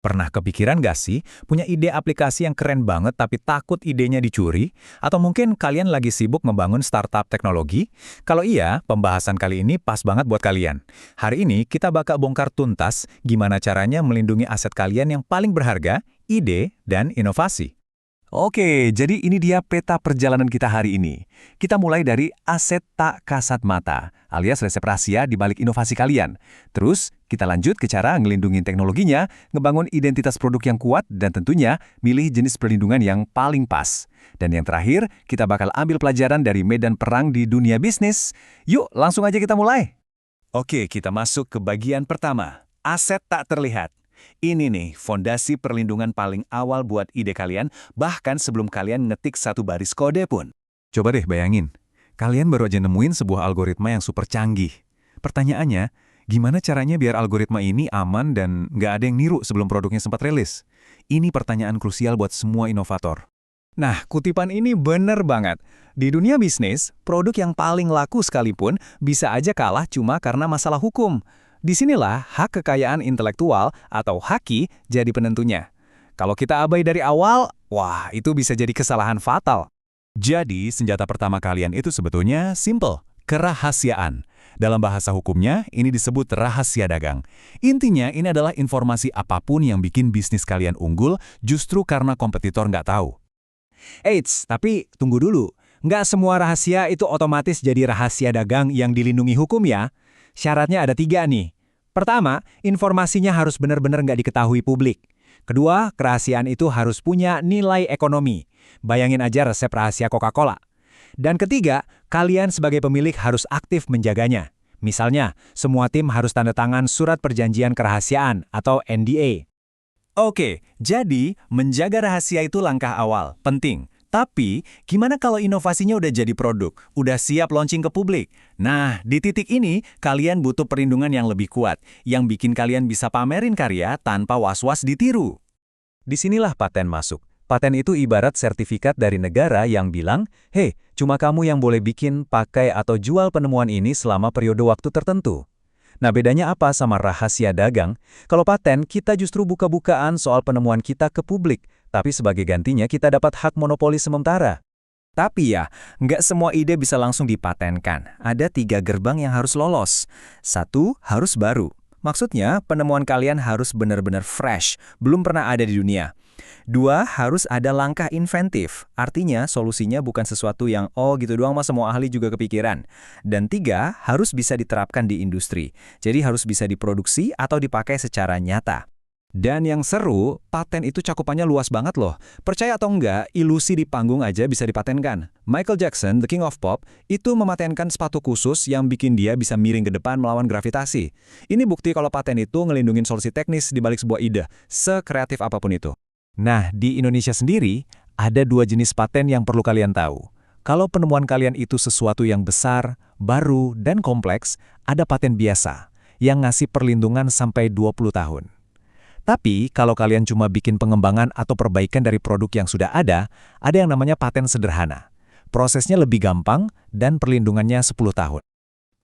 Pernah kepikiran gak sih punya ide aplikasi yang keren banget tapi takut idenya dicuri? Atau mungkin kalian lagi sibuk ngebangun startup teknologi? Kalau iya, pembahasan kali ini pas banget buat kalian. Hari ini kita bakal bongkar tuntas gimana caranya melindungi aset kalian yang paling berharga, ide, dan inovasi. Oke, jadi ini dia peta perjalanan kita hari ini. Kita mulai dari aset tak kasat mata, alias resep rahasia di balik inovasi kalian. Terus, kita lanjut ke cara ngelindungin teknologinya, ngebangun identitas produk yang kuat, dan tentunya milih jenis perlindungan yang paling pas. Dan yang terakhir, kita bakal ambil pelajaran dari medan perang di dunia bisnis. Yuk, langsung aja kita mulai. Oke, kita masuk ke bagian pertama, aset tak terlihat. Ini nih, fondasi perlindungan paling awal buat ide kalian, bahkan sebelum kalian ngetik satu baris kode pun. Coba deh bayangin, kalian baru aja nemuin sebuah algoritma yang super canggih. Pertanyaannya, gimana caranya biar algoritma ini aman dan nggak ada yang niru sebelum produknya sempat rilis? Ini pertanyaan krusial buat semua inovator. Nah, kutipan ini bener banget. Di dunia bisnis, produk yang paling laku sekalipun bisa aja kalah cuma karena masalah hukum. Disinilah hak kekayaan intelektual atau haki jadi penentunya. Kalau kita abai dari awal, wah itu bisa jadi kesalahan fatal. Jadi, senjata pertama kalian itu sebetulnya simple, kerahasiaan. Dalam bahasa hukumnya, ini disebut rahasia dagang. Intinya, ini adalah informasi apapun yang bikin bisnis kalian unggul justru karena kompetitor nggak tahu. Eits, tapi tunggu dulu. Nggak semua rahasia itu otomatis jadi rahasia dagang yang dilindungi hukum ya. Syaratnya ada 3 nih. Pertama, informasinya harus benar-benar nggak diketahui publik. Kedua, kerahasiaan itu harus punya nilai ekonomi. Bayangin aja resep rahasia Coca-Cola. Dan ketiga, kalian sebagai pemilik harus aktif menjaganya. Misalnya, semua tim harus tanda tangan surat perjanjian kerahasiaan atau NDA. Oke, jadi menjaga rahasia itu langkah awal, penting. Tapi, gimana kalau inovasinya udah jadi produk, udah siap launching ke publik? Nah, di titik ini, kalian butuh perlindungan yang lebih kuat, yang bikin kalian bisa pamerin karya tanpa was-was ditiru. Disinilah paten masuk. Paten itu ibarat sertifikat dari negara yang bilang, "Hei, cuma kamu yang boleh bikin, pakai, atau jual penemuan ini selama periode waktu tertentu." Nah, bedanya apa sama rahasia dagang? Kalau paten, kita justru buka-bukaan soal penemuan kita ke publik, tapi sebagai gantinya kita dapat hak monopoli sementara. Tapi ya, nggak semua ide bisa langsung dipatenkan. Ada 3 gerbang yang harus lolos. 1, harus baru. Maksudnya, penemuan kalian harus benar-benar fresh, belum pernah ada di dunia. 2, harus ada langkah inventif. Artinya, solusinya bukan sesuatu yang, oh gitu doang mah semua ahli juga kepikiran. Dan 3, harus bisa diterapkan di industri. Jadi harus bisa diproduksi atau dipakai secara nyata. Dan yang seru, paten itu cakupannya luas banget loh. Percaya atau enggak, ilusi di panggung aja bisa dipatenkan. Michael Jackson, the king of pop, itu mematenkan sepatu khusus yang bikin dia bisa miring ke depan melawan gravitasi. Ini bukti kalau paten itu ngelindungin solusi teknis di balik sebuah ide, sekreatif apapun itu. Nah, di Indonesia sendiri, ada 2 jenis paten yang perlu kalian tahu. Kalau penemuan kalian itu sesuatu yang besar, baru, dan kompleks, ada paten biasa, yang ngasih perlindungan sampai 20 tahun. Tapi, kalau kalian cuma bikin pengembangan atau perbaikan dari produk yang sudah ada yang namanya paten sederhana. Prosesnya lebih gampang dan perlindungannya 10 tahun.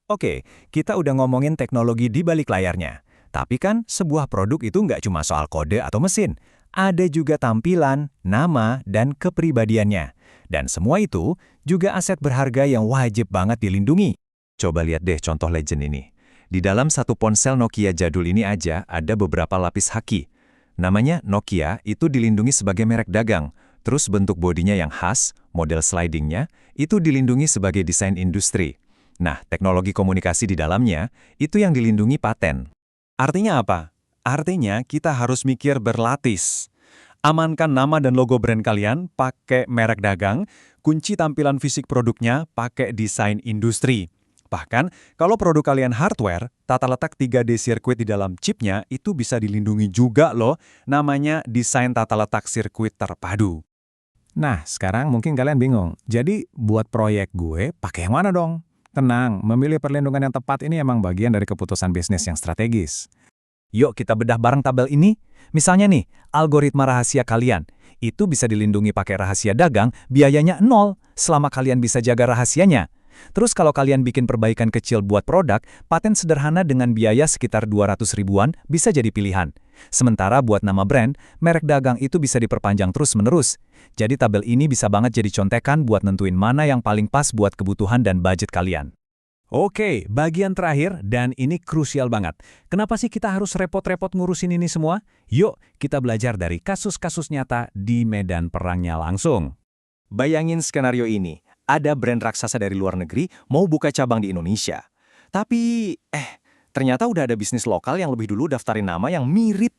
Oke, kita udah ngomongin teknologi di balik layarnya. Tapi kan, sebuah produk itu nggak cuma soal kode atau mesin. Ada juga tampilan, nama, dan kepribadiannya. Dan semua itu juga aset berharga yang wajib banget dilindungi. Coba lihat deh contoh legend ini. Di dalam satu ponsel Nokia jadul ini aja ada beberapa lapis haki. Namanya Nokia itu dilindungi sebagai merek dagang. Terus bentuk bodinya yang khas, model slidingnya, itu dilindungi sebagai desain industri. Nah, teknologi komunikasi di dalamnya, itu yang dilindungi paten. Artinya apa? Artinya kita harus mikir berlapis. Amankan nama dan logo brand kalian pakai merek dagang, kunci tampilan fisik produknya pakai desain industri. Bahkan, kalau produk kalian hardware, tata letak 3D sirkuit di dalam chipnya itu bisa dilindungi juga loh, namanya desain tata letak sirkuit terpadu. Nah, sekarang mungkin kalian bingung. Jadi, buat proyek gue, pakai yang mana dong? Tenang, memilih perlindungan yang tepat ini emang bagian dari keputusan bisnis yang strategis. Yuk kita bedah bareng tabel ini. Misalnya nih, algoritma rahasia kalian. Itu bisa dilindungi pakai rahasia dagang, biayanya 0 selama kalian bisa jaga rahasianya. Terus kalau kalian bikin perbaikan kecil buat produk, paten sederhana dengan biaya sekitar 200 ribuan bisa jadi pilihan. Sementara buat nama brand, merek dagang itu bisa diperpanjang terus-menerus. Jadi tabel ini bisa banget jadi contekan buat nentuin mana yang paling pas buat kebutuhan dan budget kalian. Oke, bagian terakhir dan ini krusial banget. Kenapa sih kita harus repot-repot ngurusin ini semua? Yuk, kita belajar dari kasus-kasus nyata di medan perangnya langsung. Bayangin skenario ini, ada brand raksasa dari luar negeri mau buka cabang di Indonesia. Tapi, ternyata udah ada bisnis lokal yang lebih dulu daftarin nama yang mirip.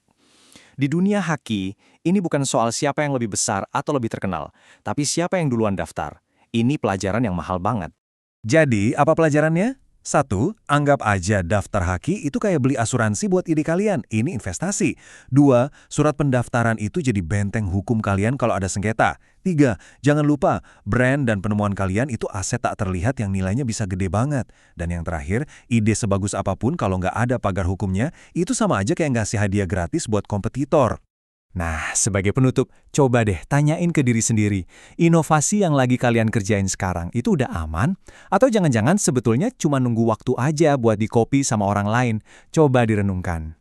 Di dunia haki, ini bukan soal siapa yang lebih besar atau lebih terkenal, tapi siapa yang duluan daftar. Ini pelajaran yang mahal banget. Jadi, apa pelajarannya? 1. Anggap aja daftar haki itu kayak beli asuransi buat ide kalian. Ini investasi. 2. Surat pendaftaran itu jadi benteng hukum kalian kalau ada sengketa. 3. Jangan lupa, brand dan penemuan kalian itu aset tak terlihat yang nilainya bisa gede banget. Dan yang terakhir, ide sebagus apapun kalau nggak ada pagar hukumnya, itu sama aja kayak ngasih hadiah gratis buat kompetitor. Nah, sebagai penutup, coba deh tanyain ke diri sendiri, inovasi yang lagi kalian kerjain sekarang itu udah aman? Atau jangan-jangan sebetulnya cuma nunggu waktu aja buat di-copy sama orang lain? Coba direnungkan.